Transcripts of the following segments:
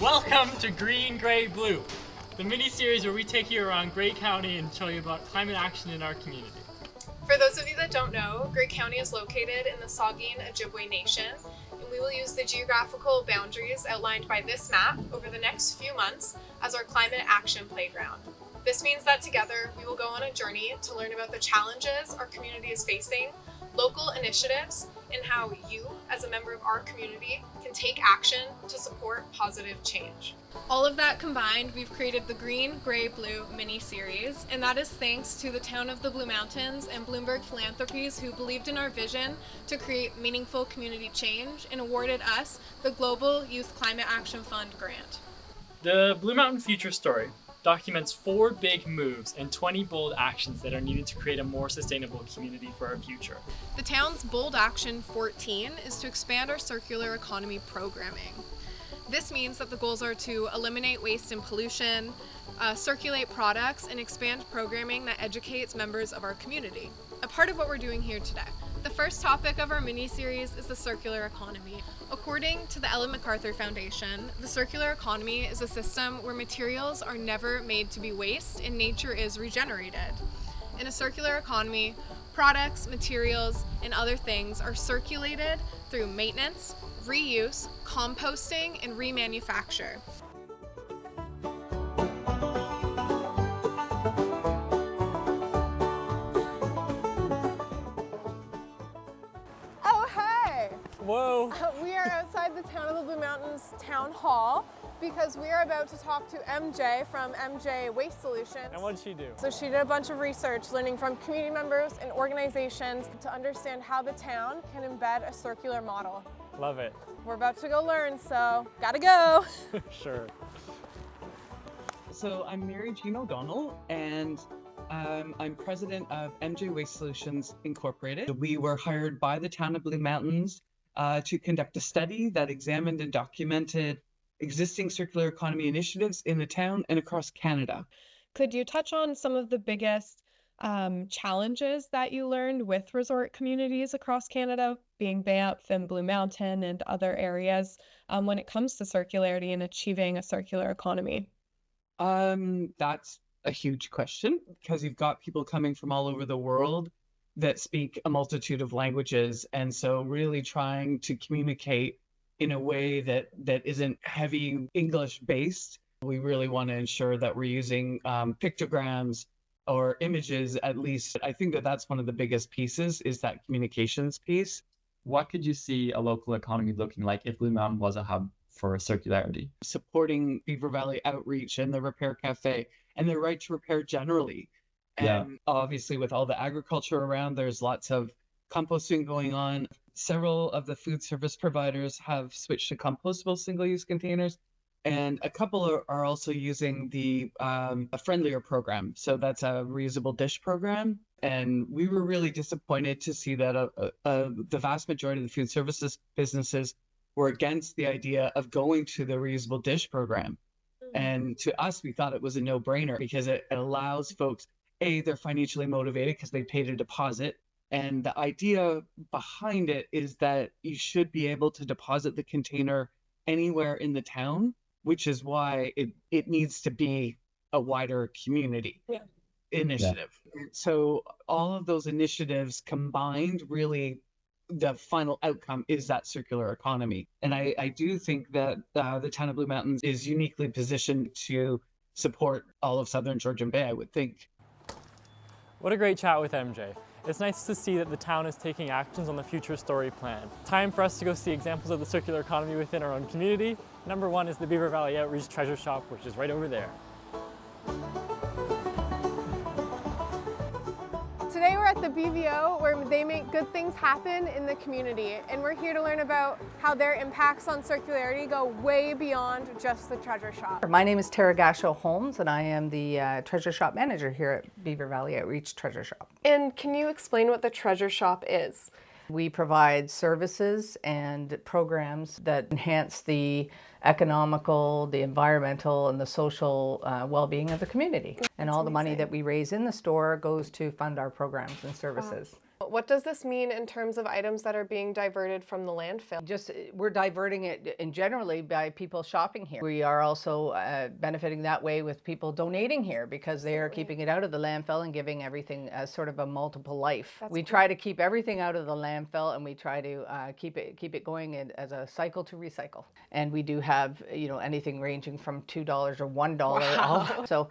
Welcome to Green, Gray, Blue, the mini-series where we take you around Grey County and show you about climate action in our community. For those of you that don't know, Grey County is located in the Saugeen Obijway Nation, and we will use the geographical boundaries outlined by this map over the next few months as our climate action playground. This means that together we will go on a journey to learn about the challenges our community is facing, local initiatives, and how you, as a member of our community, can take action to support positive change. All of that combined, we've created the Green, Gray, Blue mini-series, and that is thanks to the town of the Blue Mountains and Bloomberg Philanthropies, who believed in our vision to create meaningful community change and awarded us the Global Youth Climate Action Fund grant. The Blue Mountain Future Story documents 4 big moves and 20 bold actions that are needed to create a more sustainable community for our future. The town's Bold Action 14 is to expand our circular economy programming. This means that the goals are to eliminate waste and pollution, circulate products, and expand programming that educates members of our community. A part of what we're doing here today. The first topic of our mini-series is the circular economy. According to the Ellen MacArthur Foundation, the circular economy is a system where materials are never made to be waste and nature is regenerated. In a circular economy, products, materials, and other things are circulated through maintenance, reuse, composting, and remanufacture. Whoa! We are outside the town of the Blue Mountains Town Hall because we are about to talk to MJ from MJ Waste Solutions. And what did she do? So she did a bunch of research learning from community members and organizations to understand how the town can embed a circular model. Love it. We're about to go learn, so gotta go. Sure. So I'm Mary Jean O'Donnell, and I'm president of MJ Waste Solutions Incorporated. We were hired by the town of Blue Mountains to conduct a study that examined and documented existing circular economy initiatives in the town and across Canada. Could you touch on some of the biggest challenges that you learned with resort communities across Canada, being Banff and Blue Mountain and other areas, when it comes to circularity and achieving a circular economy? That's a huge question because you've got people coming from all over the world that speak a multitude of languages, and so really trying to communicate in a way that isn't heavy English based. We really want to ensure that we're using pictograms or images at least. I think that's one of the biggest pieces, is that communications piece. What could you see a local economy looking like if Blue Mountain was a hub for circularity? Supporting Beaver Valley Outreach and the Repair Cafe and the right to repair generally. And obviously with all the agriculture around, there's lots of composting going on. Several of the food service providers have switched to compostable single-use containers, and a couple are also using the a friendlier program. So that's a reusable dish program. And we were really disappointed to see that the vast majority of the food services businesses were against the idea of going to the reusable dish program. And to us, we thought it was a no-brainer because it allows folks, they're financially motivated because they paid a deposit. And the idea behind it is that you should be able to deposit the container anywhere in the town, which is why it needs to be a wider community initiative. Yeah. So all of those initiatives combined, really, the final outcome is that circular economy. And I do think that the town of Blue Mountains is uniquely positioned to support all of Southern Georgian Bay, I would think. What a great chat with MJ. It's nice to see that the town is taking actions on the Future Story plan. Time for us to go see examples of the circular economy within our own community. Number 1 is the Beaver Valley Outreach Treasure Shop, which is right over there. Today we're at the BVO, where they make good things happen in the community, and we're here to learn about how their impacts on circularity go way beyond just the treasure shop. My name is Tara Gasho Holmes, and I am the treasure shop manager here at Beaver Valley Outreach Treasure Shop. And can you explain what the treasure shop is? We provide services and programs that enhance the economical, the environmental, and the social well-being of the community. And all the money that we raise in the store goes to fund our programs and services. What does this mean in terms of items that are being diverted from the landfill? Just we're diverting it in generally by people shopping here. We are also benefiting that way with people donating here because they are keeping it out of the landfill and giving everything as sort of a multiple life. We try to keep everything out of the landfill, and we try to keep it going as a cycle to recycle. And we do have anything ranging from $2 or $1 off. So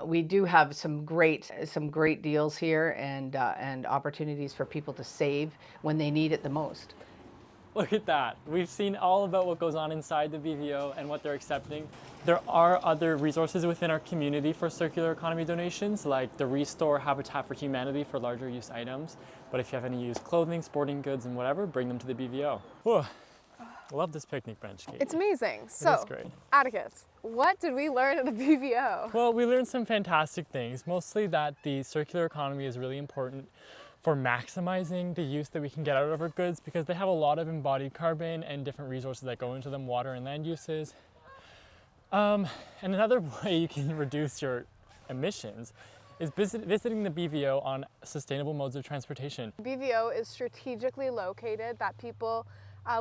we do have some great deals here and opportunities for people to save when they need it the most. Look at that. We've seen all about what goes on inside the BVO and what they're accepting. There are other resources within our community for circular economy donations, like the Restore Habitat for Humanity for larger use items. But if you have any used clothing, sporting goods, and whatever, bring them to the BVO. Whew. I love this picnic bench, Katie. It's amazing. So, great. Atticus, what did we learn at the BVO? Well, we learned some fantastic things, mostly that the circular economy is really important for maximizing the use that we can get out of our goods because they have a lot of embodied carbon and different resources that go into them, water and land uses. And another way you can reduce your emissions is visiting the BVO on sustainable modes of transportation. BVO is strategically located that people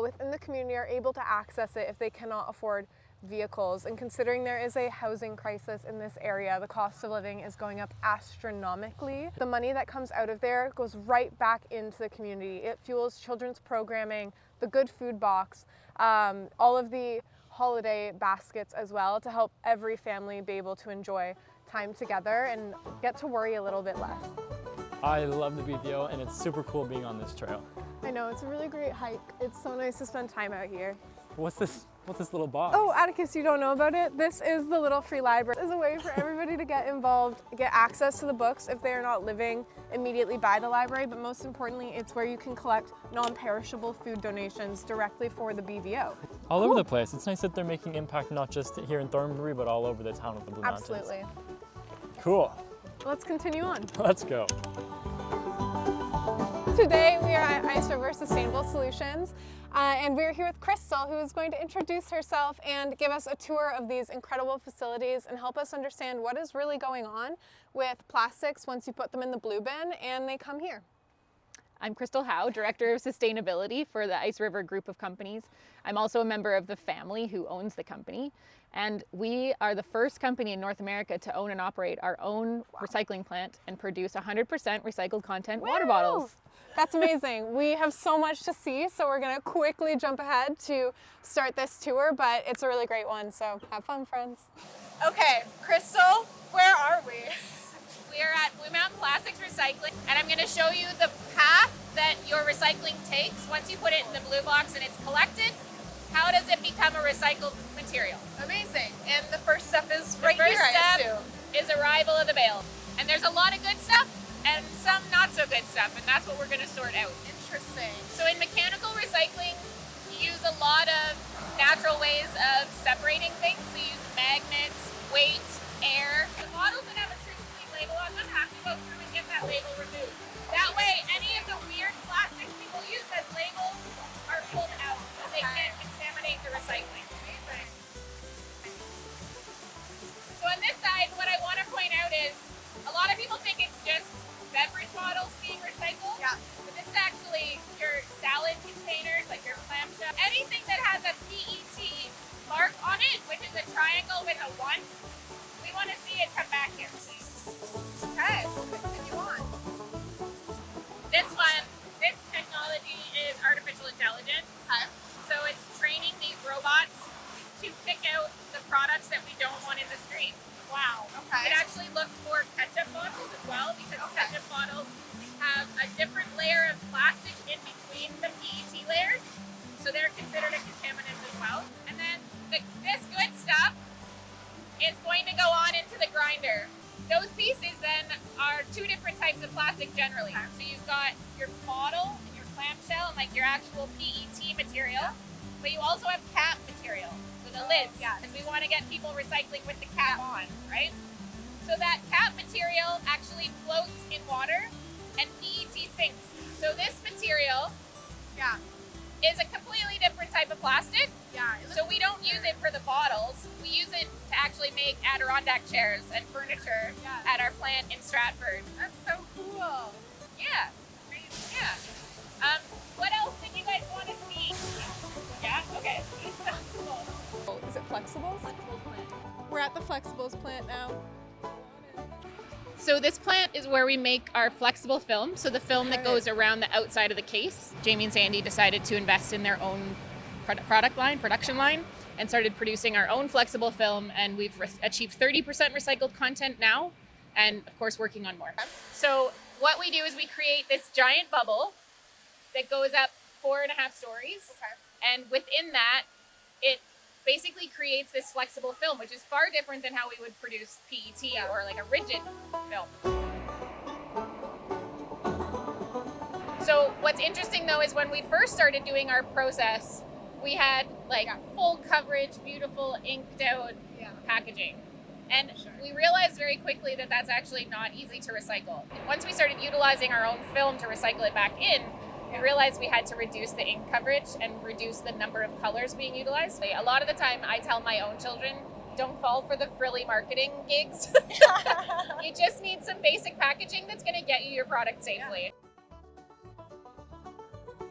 within the community are able to access it if they cannot afford vehicles. And considering there is a housing crisis in this area, the cost of living is going up astronomically. The money that comes out of there goes right back into the community. It fuels children's programming, the good food box, all of the holiday baskets as well to help every family be able to enjoy time together and get to worry a little bit less. I love the BVO and it's super cool being on this trail. I know, it's a really great hike. It's so nice to spend time out here. What's this little box? Oh, Atticus, you don't know about it? This is the Little Free Library. It's a way for everybody to get involved, get access to the books if they are not living immediately by the library, but most importantly, it's where you can collect non-perishable food donations directly for the BVO. All over the place. It's nice that they're making impact not just here in Thornbury, but all over the town of the Blue Mountains. Absolutely. Cool. Let's continue on. Let's go. Today we are at Ice River Sustainable Solutions and we're here with Crystal, who is going to introduce herself and give us a tour of these incredible facilities and help us understand what is really going on with plastics once you put them in the blue bin and they come here. I'm Crystal Howe, Director of Sustainability for the Ice River Group of companies. I'm also a member of the family who owns the company. And we are the first company in North America to own and operate our own recycling plant and produce 100% recycled content water bottles. That's amazing. We have so much to see, so we're gonna quickly jump ahead to start this tour, but it's a really great one, so have fun, friends. Okay, Crystal, where are we? We are at Blue Mountain Plastics Recycling, and I'm going to show you the path that your recycling takes. Once you put it in the blue box and it's collected, how does it become a recycled material? Amazing. And the first step is right here, I assume. Is arrival of the bale. And there's a lot of good stuff and some not so good stuff, and that's what we're going to sort out. Interesting. So in mechanical recycling, you use a lot of natural ways of separating things. So you use magnets, weight, air. The bottles that have a label on them have to go through and get that label removed. That way, any of the weird plastics people use as labels are pulled out so they can't contaminate the recycling. Amazing. So on this side, what I want to point out is a lot of people think it's just beverage bottles being recycled. Yeah. But this is actually your salad containers, like your clamshell. Anything that has a PET mark on it, which is a triangle with a 1, we want to see it come back here. Okay, we'll continue on. This technology is artificial intelligence. Okay. So it's training these robots to pick out the products that we don't want in the stream. Wow, okay. It actually looks for ketchup bottles as well, because ketchup bottles have a different layer of plastic in between the PET layers. So they're considered a contaminant as well. And then this good stuff is going to go on into the grinder. Those pieces then are 2 different types of plastic generally. So you've got your bottle and your clamshell and like your actual PET material, but you also have cap material, so the lids, because we want to get people recycling with the cap on, right? So that cap material actually floats in water and PET sinks. So this material is a completely different type of plastic. So we don't use it for the bottles. We use it to actually make Adirondack chairs and furniture at our plant in Stratford. That's so cool. Yeah. Yeah. What else did you guys want to see? Yeah? Okay. Is it Flexibles? We're at the Flexibles plant now. So this plant is where we make our flexible film, so the film that goes around the outside of the case. Jamie and Sandy decided to invest in their own production line, and started producing our own flexible film, and we've achieved 30% recycled content now, and of course working on more. So what we do is we create this giant bubble that goes up 4.5 stories, and within that, it basically creates this flexible film, which is far different than how we would produce PET or like a rigid film. So what's interesting though is when we first started doing our process, we had like full coverage, beautiful inked out packaging. And we realized very quickly that that's actually not easy to recycle. Once we started utilizing our own film to recycle it back in, we realized we had to reduce the ink coverage and reduce the number of colors being utilized. A lot of the time I tell my own children, don't fall for the frilly marketing gigs. You just need some basic packaging that's gonna get you your product safely.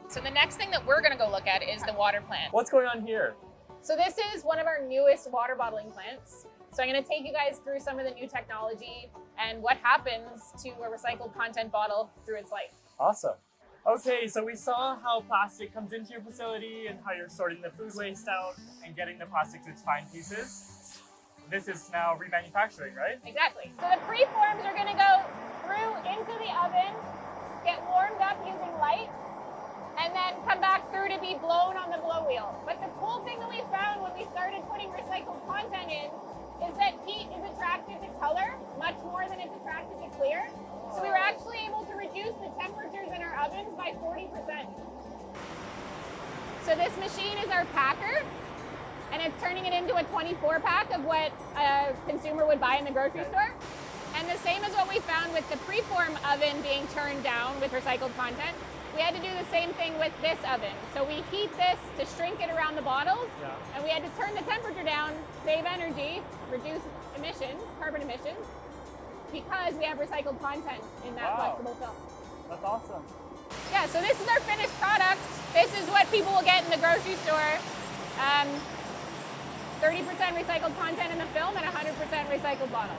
So the next thing that we're gonna go look at is the water plant. What's going on here? So this is one of our newest water bottling plants. So I'm gonna take you guys through some of the new technology and what happens to a recycled content bottle through its life. Awesome. Okay, so we saw how plastic comes into your facility and how you're sorting the food waste out and getting the plastic to its fine pieces. This is now remanufacturing, right? Exactly. So the preforms are gonna go through into the oven, get warmed up using lights, and then come back through to be blown on the blow wheel. But the cool thing that we found when we started putting recycled content in is that heat is attracted to color much more than it's attracted to clear. So we were actually able to reduce the temperatures in our ovens by 40%. So this machine is our packer, and it's turning it into a 24 pack of what a consumer would buy in the grocery store. And the same as what we found with the preform oven being turned down with recycled content, we had to do the same thing with this oven. So we heat this to shrink it around the bottles, and we had to turn the temperature down, save energy, reduce emissions, carbon emissions, because we have recycled content in that flexible film. That's awesome. Yeah, so this is our finished product. This is what people will get in the grocery store. 30% recycled content in the film and 100% recycled bottle.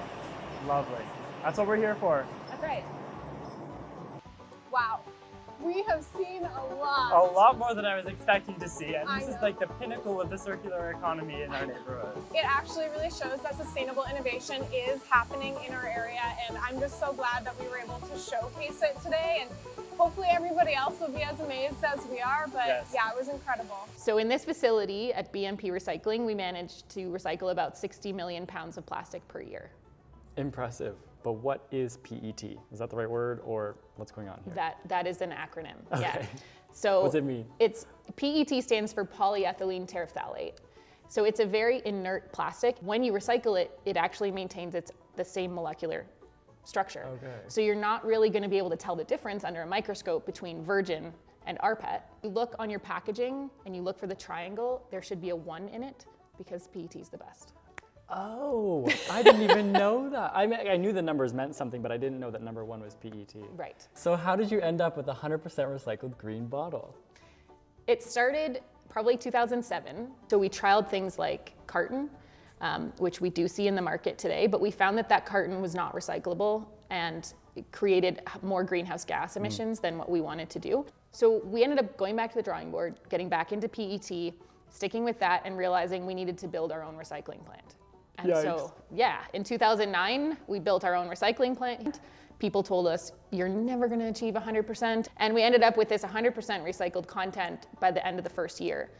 Lovely. That's what we're here for. That's right. Wow. We have seen a lot. A lot more than I was expecting to see, and this I is know. like the pinnacle of the circular economy in our neighborhood. It actually really shows that sustainable innovation is happening in our area, and I'm just so glad that we were able to showcase it today, and hopefully everybody else will be as amazed as we are, but yeah, it was incredible. So in this facility at BMP Recycling, we managed to recycle about 60 million pounds of plastic per year. Impressive. But what is PET? Is that the right word, or what's going on here? That is an acronym. Okay. Yeah. So what's it mean? It's PET stands for polyethylene terephthalate. So it's a very inert plastic. When you recycle it, it actually maintains the same molecular structure. Okay. So you're not really going to be able to tell the difference under a microscope between virgin and rPET. You look on your packaging and you look for the triangle, there should be a 1 in it because PET is the best. Oh, I didn't even know that. I knew the numbers meant something, but I didn't know that number 1 was PET. Right. So how did you end up with a 100% recycled green bottle? It started probably 2007. So we trialed things like carton, which we do see in the market today, but we found that carton was not recyclable and it created more greenhouse gas emissions than what we wanted to do. So we ended up going back to the drawing board, getting back into PET, sticking with that and realizing we needed to build our own recycling plant. And so, yeah, in 2009, we built our own recycling plant. People told us, you're never gonna achieve 100%. And we ended up with this 100% recycled content by the end of the first year.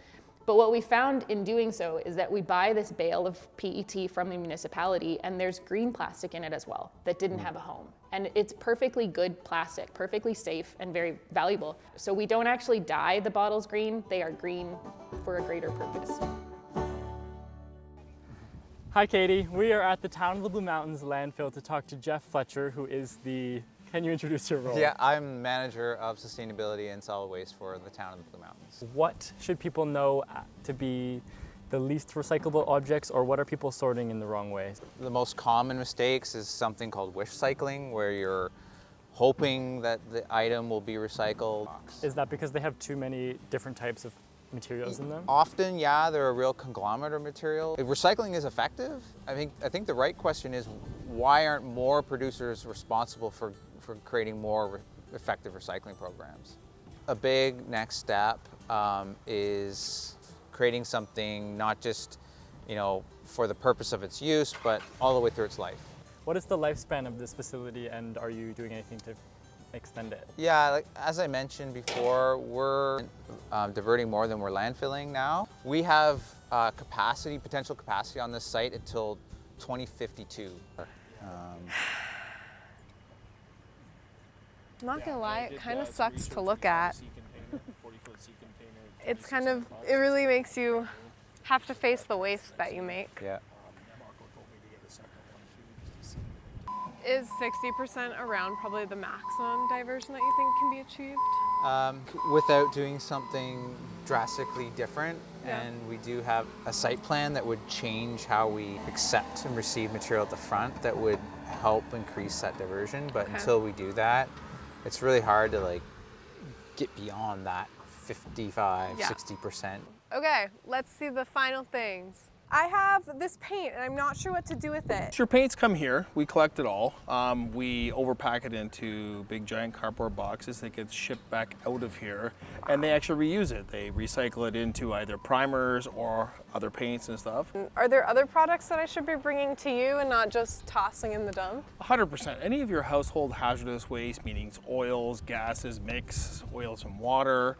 But what we found in doing so is that we buy this bale of PET from the municipality and there's green plastic in it as well that didn't have a home. And it's perfectly good plastic, perfectly safe and very valuable. So we don't actually dye the bottles green, they are green for a greater purpose. Hi, Katie. We are at the Town of the Blue Mountains landfill to talk to Jeff Fletcher, who is can you introduce your role? Yeah, I'm manager of sustainability and solid waste for the Town of the Blue Mountains. What should people know to be the least recyclable objects, or what are people sorting in the wrong way? The most common mistakes is something called wish cycling, where you're hoping that the item will be recycled. Is that because they have too many different types of materials in them? Often, yeah, they're a real conglomerate of material. If recycling is effective, I think the right question is, why aren't more producers responsible for creating more effective recycling programs? A big next step is creating something not just, for the purpose of its use, but all the way through its life. What is the lifespan of this facility, and are you doing anything to extend it? Yeah, as I mentioned before, we're diverting more than we're landfilling now. We have potential capacity on this site until 2052. I'm not gonna lie, it kind of sucks to look at. It really makes you have to face the waste that you make. Yeah. Is 60% around probably the maximum diversion that you think can be achieved? Without doing something drastically different, Yeah. and we do have a site plan that would change how we accept and receive material at the front that would help increase that diversion. But Okay. until we do that, it's really hard to get beyond that 55, Yeah. 60%. Okay, let's see the final things. I have this paint and I'm not sure what to do with it. Your paints come here. We collect it all. We overpack it into big giant cardboard boxes that gets shipped back out of here, and they actually reuse it. They recycle it into either primers or other paints and stuff. Are there other products that I should be bringing to you and not just tossing in the dump? 100%. Any of your household hazardous waste, meaning oils, gases, mix, oils and water,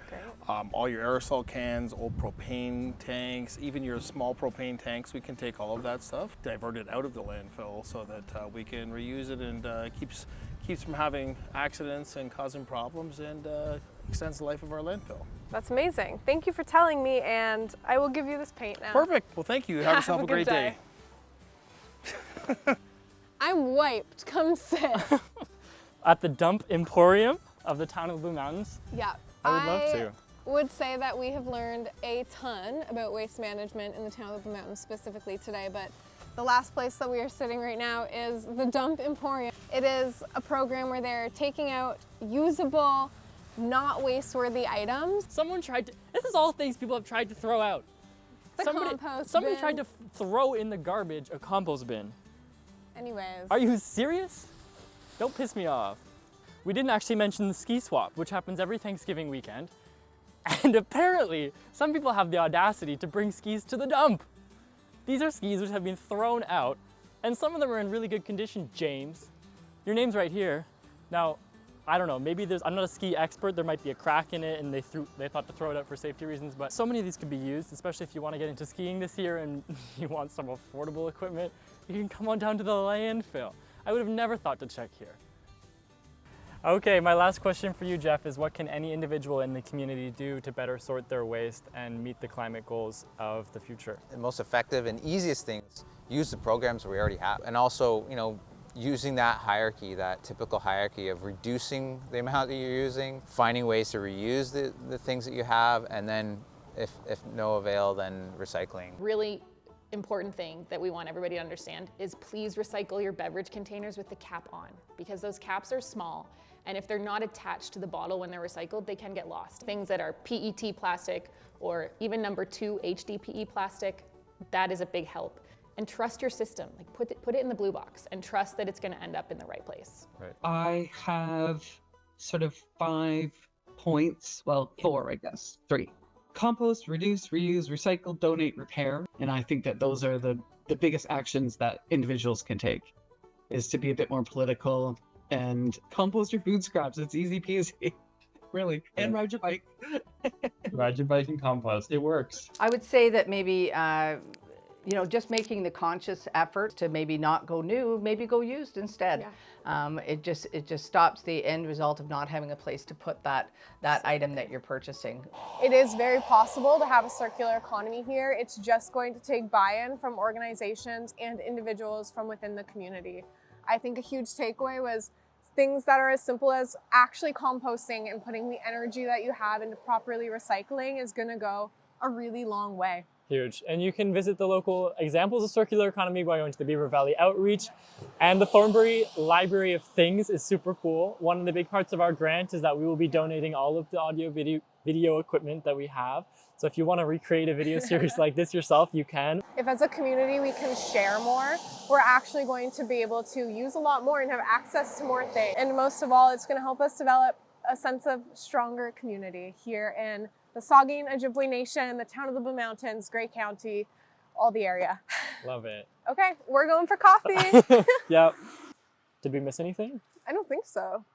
all your aerosol cans, old propane tanks, even your small propane tanks, we can take all of that stuff, divert it out of the landfill so that we can reuse it, and keeps from having accidents and causing problems, and extends the life of our landfill. That's amazing. Thank you for telling me, and I will give you this paint now. Perfect. Well, thank you. Have yourself Have a great good day. I'm wiped. Come sit. At the Dump Emporium of the town of Blue Mountains? Yeah. I would love to. Would say that we have learned a ton about waste management in the town of Blue Mountains specifically today, but the last place that we are sitting right now is the Dump Emporium. It is a program where they're taking out usable, not waste-worthy items. This is all things people have tried to throw out. Compost Somebody bin. tried to throw in the garbage a compost bin. Anyways. Are you serious? Don't piss me off. We didn't actually mention the ski swap, which happens every Thanksgiving weekend. And apparently, some people have the audacity to bring skis to the dump. These are skis which have been thrown out, and some of them are in really good condition. James, your name's right here. Now, I don't know, I'm not a ski expert, there might be a crack in it and they thought to throw it out for safety reasons, but so many of these could be used, especially if you want to get into skiing this year and you want some affordable equipment. You can come on down to the landfill. I would have never thought to check here. Okay, my last question for you, Jeff, is what can any individual in the community do to better sort their waste and meet the climate goals of the future? The most effective and easiest things, use the programs we already have. And also, using that hierarchy, that typical hierarchy of reducing the amount that you're using, finding ways to reuse the things that you have, and then if no avail, then recycling. Really important thing that we want everybody to understand is please recycle your beverage containers with the cap on, because those caps are small, and if they're not attached to the bottle when they're recycled, they can get lost. Things that are PET plastic or even number 2 HDPE plastic, that is a big help. And trust your system. Put it in the blue box and trust that it's going to end up in the right place. Right. I have sort of 5 points. Well, 4, I guess. 3. Compost, reduce, reuse, recycle, donate, repair. And I think that those are the biggest actions that individuals can take, is to be a bit more political and compost your food scraps. It's easy peasy, really. And ride your bike. Ride your bike and compost. It works. I would say that maybe, just making the conscious effort to maybe not go new, maybe go used instead. Yeah. It just stops the end result of not having a place to put that item that you're purchasing. It is very possible to have a circular economy here. It's just going to take buy-in from organizations and individuals from within the community. I think a huge takeaway was things that are as simple as actually composting and putting the energy that you have into properly recycling is going to go a really long way. Huge. And you can visit the local examples of circular economy by going to the Beaver Valley Outreach. And the Thornbury Library of Things is super cool. One of the big parts of our grant is that we will be donating all of the audio video equipment that we have. So if you want to recreate a video series like this yourself, you can. If as a community we can share more, we're actually going to be able to use a lot more and have access to more things. And most of all, it's going to help us develop a sense of stronger community here in the Saugeen Obijway Nation, the town of the Blue Mountains, Grey County, all the area. Love it. Okay, we're going for coffee. Yep. Did we miss anything? I don't think so.